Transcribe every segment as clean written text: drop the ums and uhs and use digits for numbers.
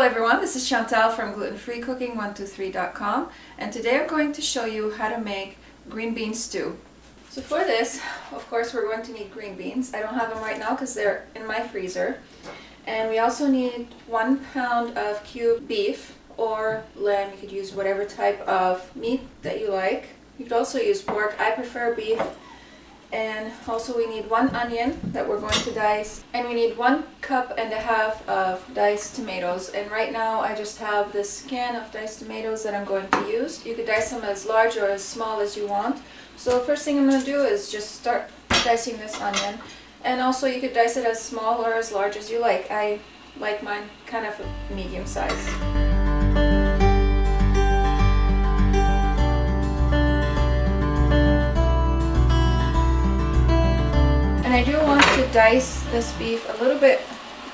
Hello everyone, this is Chantal from Gluten-Free Cooking123.com, and today I'm going to show you how to make green bean stew. So for this, of course, we're going to need green beans. I don't have them right now because they're in my freezer. And we also need 1 pound of cubed beef or lamb. You could use whatever type of meat that you like. You could also use pork. I prefer beef. And also we need 1 onion that we're going to dice, and we need 1.5 cups of diced tomatoes. And right now I just have this can of diced tomatoes that I'm going to use. You could dice them as large or as small as you want. So first thing I'm going to do is just start dicing this onion, and also you could dice it as small or as large as you like. I like mine kind of a medium size. And I do want to dice this beef a little bit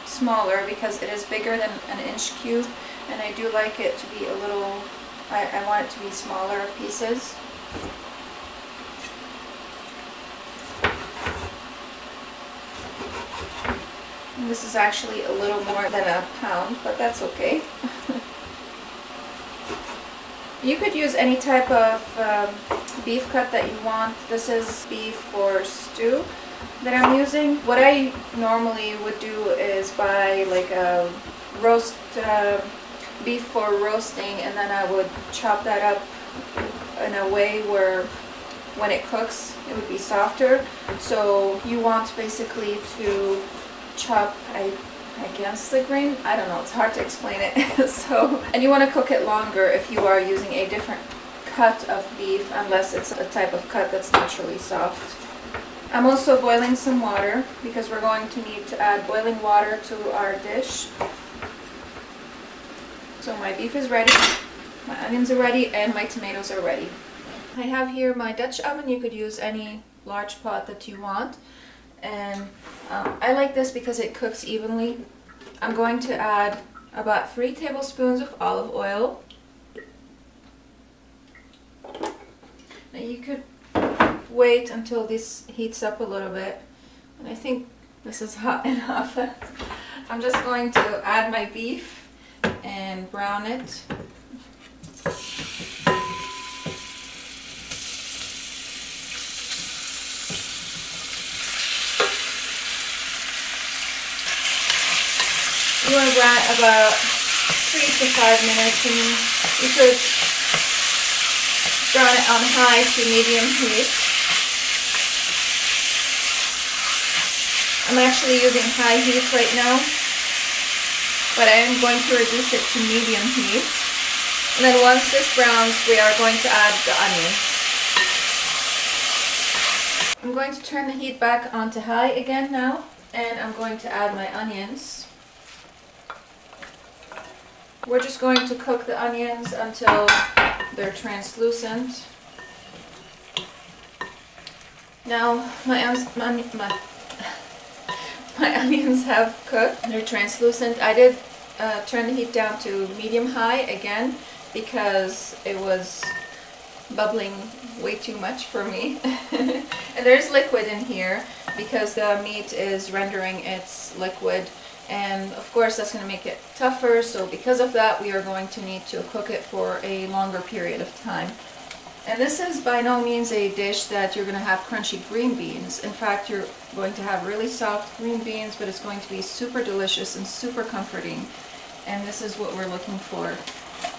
smaller because it is bigger than an inch cube, and I do like it to be a little, I want it to be smaller pieces. And this is actually a little more than a pound, but that's okay. You could use any type of beef cut that you want. This is beef for stew that I'm using. What I normally would do is buy like a roast beef for roasting, and then I would chop that up in a way where when it cooks it would be softer. So you want basically to chop against the grain. I don't know, it's hard to explain it. And you want to cook it longer if you are using a different cut of beef, unless it's a type of cut that's naturally soft. I'm also boiling some water because we're going to need to add boiling water to our dish. So my beef is ready, my onions are ready, and my tomatoes are ready. I have here my Dutch oven. You could use any large pot that you want. And I like this because it cooks evenly. I'm going to add about 3 tablespoons of olive oil. Now you could wait until this heats up a little bit, and I think this is hot enough. I'm just going to add my beef and brown it. You want to brown it about 3 to 5 minutes, and you could brown it on high to medium heat. I'm actually using high heat right now, but I am going to reduce it to medium heat. And then once this browns, we are going to add the onions. I'm going to turn the heat back onto high again now, and I'm going to add my onions. We're just going to cook the onions until they're translucent. Now my onions have cooked. They're translucent. I did turn the heat down to medium high again because it was bubbling way too much for me. And there's liquid in here because the meat is rendering its liquid. And of course that's going to make it tougher, so because of that we are going to need to cook it for a longer period of time. And this is by no means a dish that you're going to have crunchy green beans. In fact, you're going to have really soft green beans, but it's going to be super delicious and super comforting. And this is what we're looking for,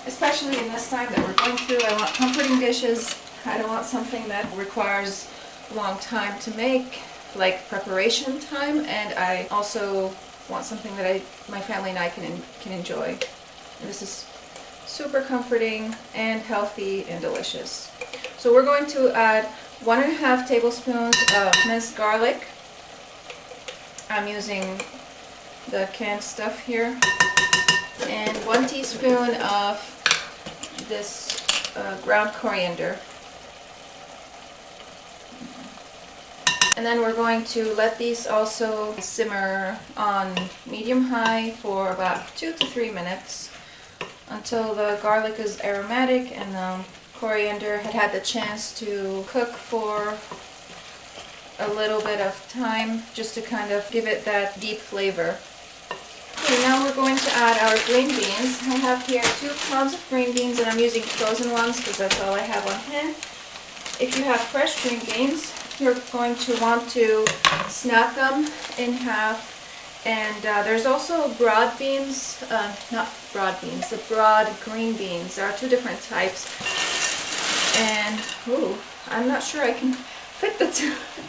especially in this time that we're going through. I want comforting dishes. I don't want something that requires a long time to make, like preparation time, and I also want something that my family and I can enjoy. And this is super comforting and healthy and delicious. So we're going to add 1.5 tablespoons of minced garlic. I'm using the canned stuff here. And 1 teaspoon of this ground coriander. And then we're going to let these also simmer on medium-high for about 2 to 3 minutes until the garlic is aromatic and the coriander had the chance to cook for a little bit of time, just to kind of give it that deep flavor. Okay, now we're going to add our green beans. I have here 2 pounds of green beans, and I'm using frozen ones because that's all I have on hand. If you have fresh green beans, you're going to want to snap them in half. And there's also broad beans, not broad beans, the broad green beans. There are 2 different types. And, ooh, I'm not sure I can fit the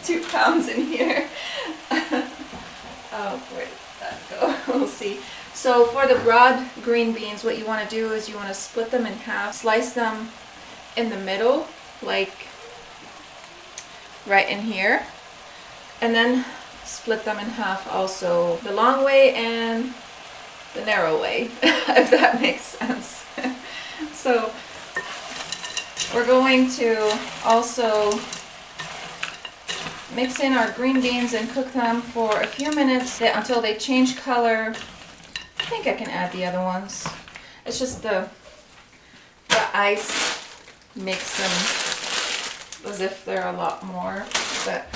2 pounds in here. Oh, where did that go? We'll see. So for the broad green beans, what you want to do is you want to split them in half, slice them in the middle, like right in here, and then split them in half also the long way and the narrow way, if that makes sense. So we're going to also mix in our green beans and cook them for a few minutes until they change color. I think I can add the other ones. It's just the ice makes them as if they're a lot more, but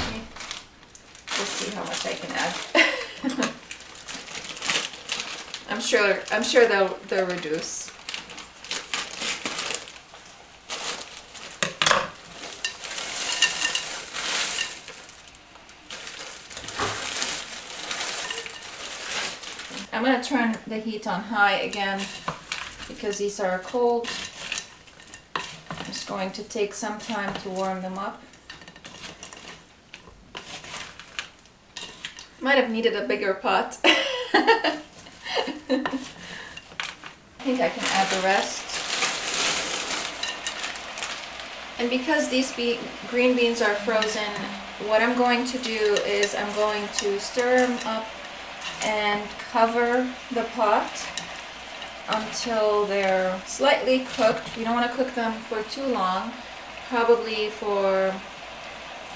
we'll see how much I can add. I'm sure they'll reduce. I'm going to turn the heat on high again because these are cold. I'm just going to take some time to warm them up. Might have needed a bigger pot. I think I can add the rest. And because these green beans are frozen, what I'm going to do is I'm going to stir them up and cover the pot until they're slightly cooked. You don't want to cook them for too long, probably for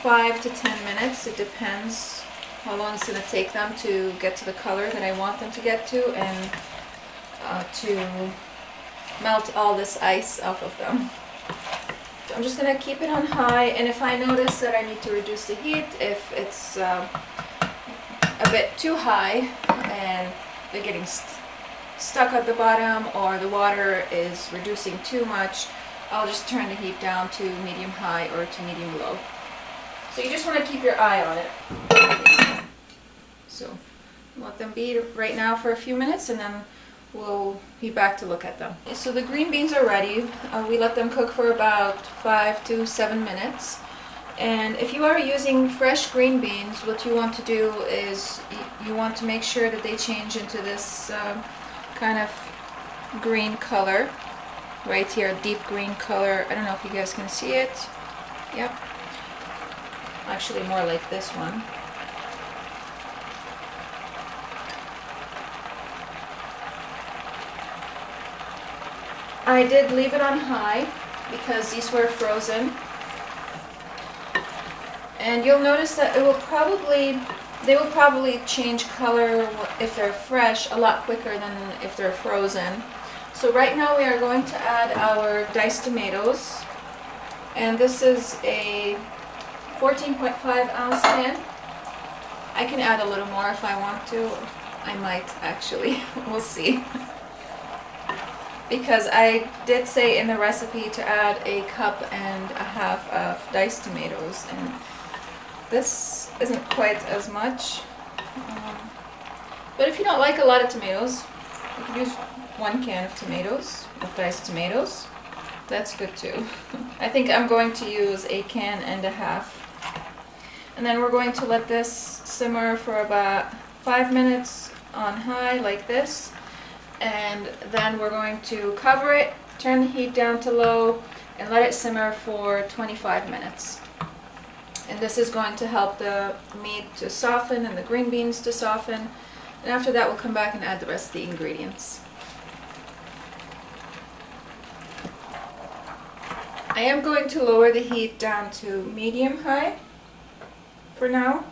5 to 10 minutes. It depends how long it's going to take them to get to the color that I want them to get to, and to melt all this ice off of them. So I'm just going to keep it on high, and if I notice that I need to reduce the heat, if it's a bit too high and they're getting stuck at the bottom, or the water is reducing too much, I'll just turn the heat down to medium high or to medium low. So you just want to keep your eye on it. So let them be right now for a few minutes, and then we'll be back to look at them. So the green beans are ready. We let them cook for about 5 to 7 minutes. And if you are using fresh green beans, what you want to do is you want to make sure that they change into this kind of green color right here, deep green color. I don't know if you guys can see it. Yep. Actually more like this one. I did leave it on high because these were frozen. And you'll notice that they will probably change color if they're fresh a lot quicker than if they're frozen. So right now we are going to add our diced tomatoes. And this is a 14.5 ounce can. I can add a little more if I want to. I might actually, we'll see. Because I did say in the recipe to add 1.5 cups of diced tomatoes, and this isn't quite as much. But if you don't like a lot of tomatoes, you can use 1 can of tomatoes, of diced tomatoes. That's good too. I think I'm going to use 1.5 cans. And then we're going to let this simmer for about 5 minutes on high like this. And then we're going to cover it, turn the heat down to low, and let it simmer for 25 minutes. And this is going to help the meat to soften and the green beans to soften. And after that, we'll come back and add the rest of the ingredients. I am going to lower the heat down to medium high for now,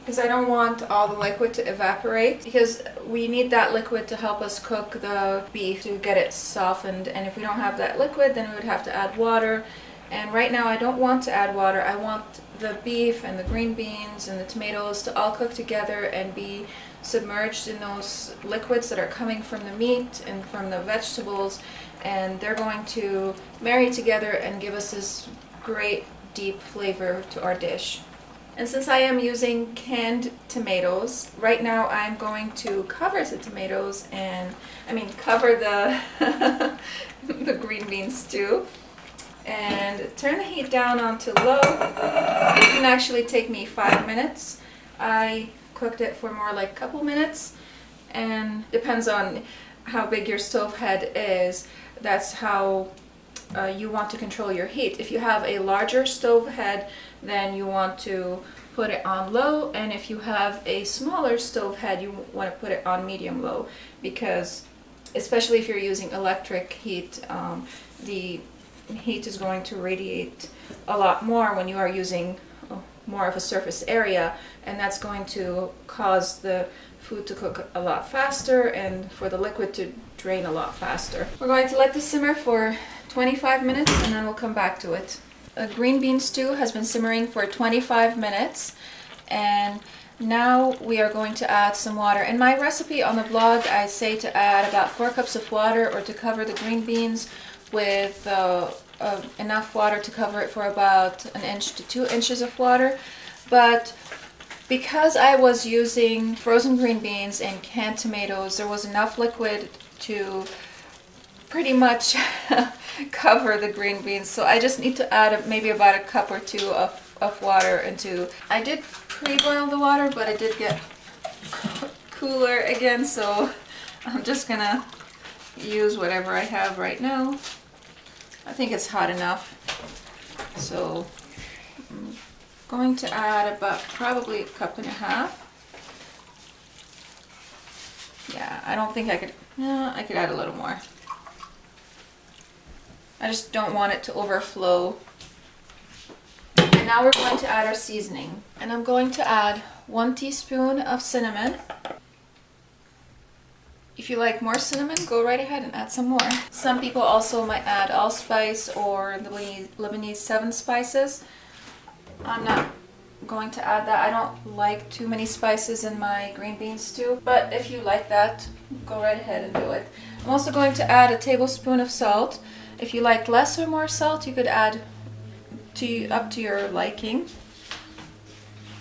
because I don't want all the liquid to evaporate, because we need that liquid to help us cook the beef to get it softened. And if we don't have that liquid, then we would have to add water. And right now I don't want to add water. I want the beef and the green beans and the tomatoes to all cook together and be submerged in those liquids that are coming from the meat and from the vegetables, and they're going to marry together and give us this great deep flavor to our dish. And since I am using canned tomatoes, right now I'm going to cover the tomatoes and, cover the, the green bean stew and turn the heat down onto low. It can actually take me 5 minutes. I cooked it for more like a couple minutes, and depends on how big your stove head is. That's how you want to control your heat. If you have a larger stove head, then you want to put it on low, and if you have a smaller stove head, you want to put it on medium low, because especially if you're using electric heat, the heat is going to radiate a lot more when you are using more of a surface area, and that's going to cause the food to cook a lot faster and for the liquid to drain a lot faster. We're going to let this simmer for 25 minutes and then we'll come back to it. A green bean stew has been simmering for 25 minutes, and now we are going to add some water. In my recipe on the blog, I say to add about 4 cups of water, or to cover the green beans with enough water to cover it for about 1 inch to 2 inches of water. But because I was using frozen green beans and canned tomatoes, there was enough liquid to pretty much cover the green beans. So I just need to add maybe about 1 cup or 2 of water into. I did pre-boil the water, but it did get cooler again, so I'm just gonna use whatever I have right now. I think it's hot enough. So I'm going to add about probably 1.5 cups. Yeah, I don't think I could, no, I could add a little more. I just don't want it to overflow. And now we're going to add our seasoning. And I'm going to add 1 teaspoon of cinnamon. If you like more cinnamon, go right ahead and add some more. Some people also might add allspice or Lebanese 7 spices. I'm not going to add that. I don't like too many spices in my green bean stew, but if you like that, go right ahead and do it. I'm also going to add a tablespoon of salt. If you like less or more salt, you could add up to your liking.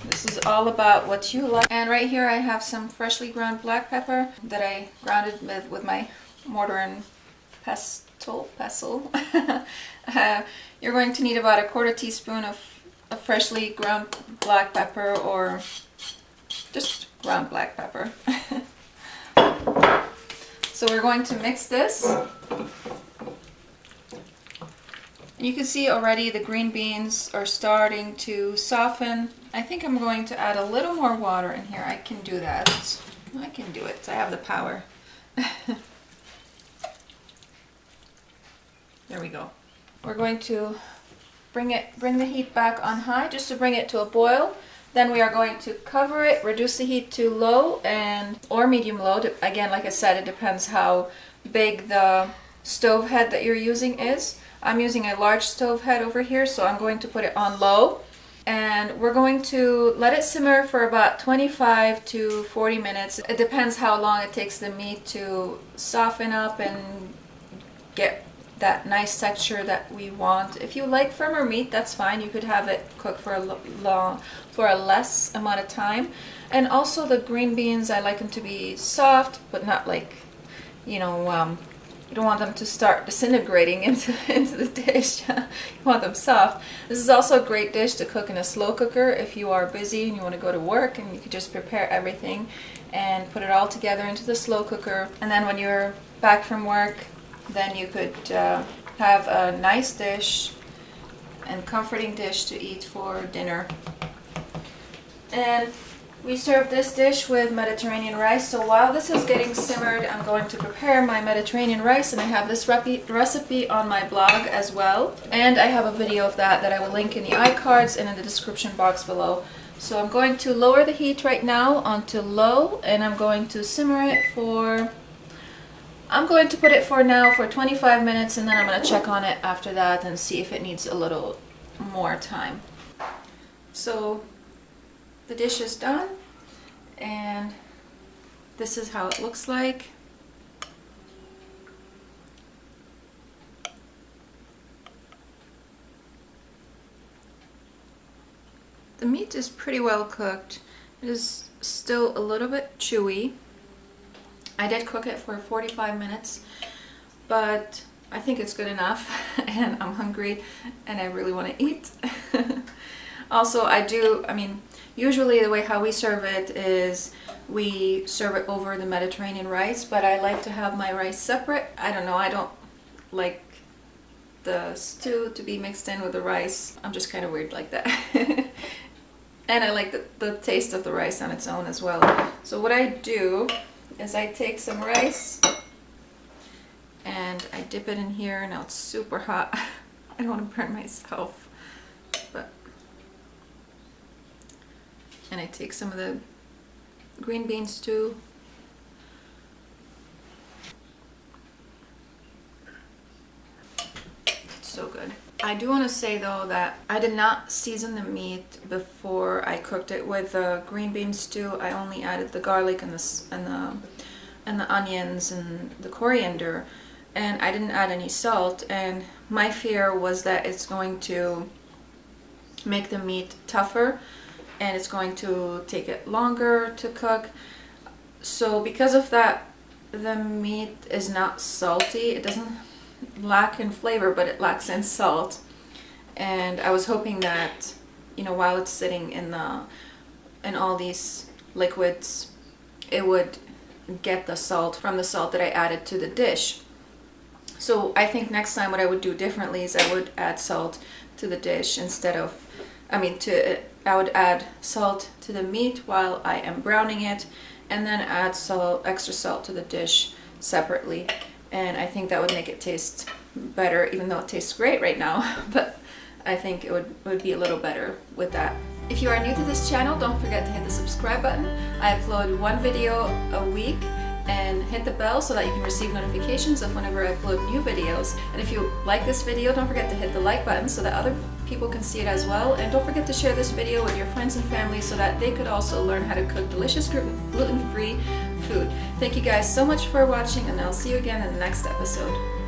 This is all about what you like. And right here I have some freshly ground black pepper that I grounded with my mortar and pestle. You're going to need about 1/4 teaspoon of freshly ground black pepper, or just ground black pepper. So we're going to mix this. You can see already the green beans are starting to soften. I think I'm going to add a little more water in here. I can do that. I can do it. I have the power. There we go. We're going to bring the heat back on high just to bring it to a boil. Then we are going to cover it, reduce the heat to low or medium low. Again, like I said, it depends how big the stove head that you're using is. I'm using a large stove head over here, so I'm going to put it on low. And we're going to let it simmer for about 25 to 40 minutes. It depends how long it takes the meat to soften up and get that nice texture that we want. If you like firmer meat, that's fine. You could have it cook for a less amount of time. And also the green beans, I like them to be soft, but not like, you don't want them to start disintegrating into the dish. You want them soft. This is also a great dish to cook in a slow cooker if you are busy and you want to go to work, and you could just prepare everything and put it all together into the slow cooker. And then when you're back from work, then you could have a nice dish and comforting dish to eat for dinner. And we serve this dish with Mediterranean rice. So while this is getting simmered, I'm going to prepare my Mediterranean rice, and I have this recipe on my blog as well. And I have a video of that I will link in the iCards and in the description box below. So I'm going to lower the heat right now onto low, and I'm going to simmer it for, I'm going to put it for now for 25 minutes, and then I'm going to check on it after that and see if it needs a little more time. So the dish is done, and this is how it looks like. The meat is pretty well cooked. It is still a little bit chewy. I did cook it for 45 minutes, but I think it's good enough and I'm hungry and I really want to eat. Also, usually the way how we serve it is we serve it over the Mediterranean rice, but I like to have my rice separate. I don't know, I don't like the stew to be mixed in with the rice. I'm just kind of weird like that. And I like the taste of the rice on its own as well. So what I do is I take some rice and I dip it in here. Now it's super hot. I don't want to burn myself. And I take some of the green beans too. It's so good. I do want to say though that I did not season the meat before I cooked it with the green bean stew. I only added the garlic and the onions and the coriander, and I didn't add any salt. And my fear was that it's going to make the meat tougher and it's going to take it longer to cook. So because of that, the meat is not salty. It doesn't lack in flavor, but it lacks in salt. And I was hoping that, you know, while it's sitting in all these liquids, it would get the salt from the salt that I added to the dish. So I think next time what I would do differently is I would add salt to the dish instead of, I would add salt to the meat while I am browning it, and then add extra salt to the dish separately. And I think that would make it taste better, even though it tastes great right now. But I think it would be a little better with that. If you are new to this channel, don't forget to hit the subscribe button. I upload one video a week, and hit the bell so that you can receive notifications of whenever I upload new videos. And if you like this video, don't forget to hit the like button so that other people can see it as well. And don't forget to share this video with your friends and family so that they could also learn how to cook delicious gluten-free food. Thank you guys so much for watching, and I'll see you again in the next episode.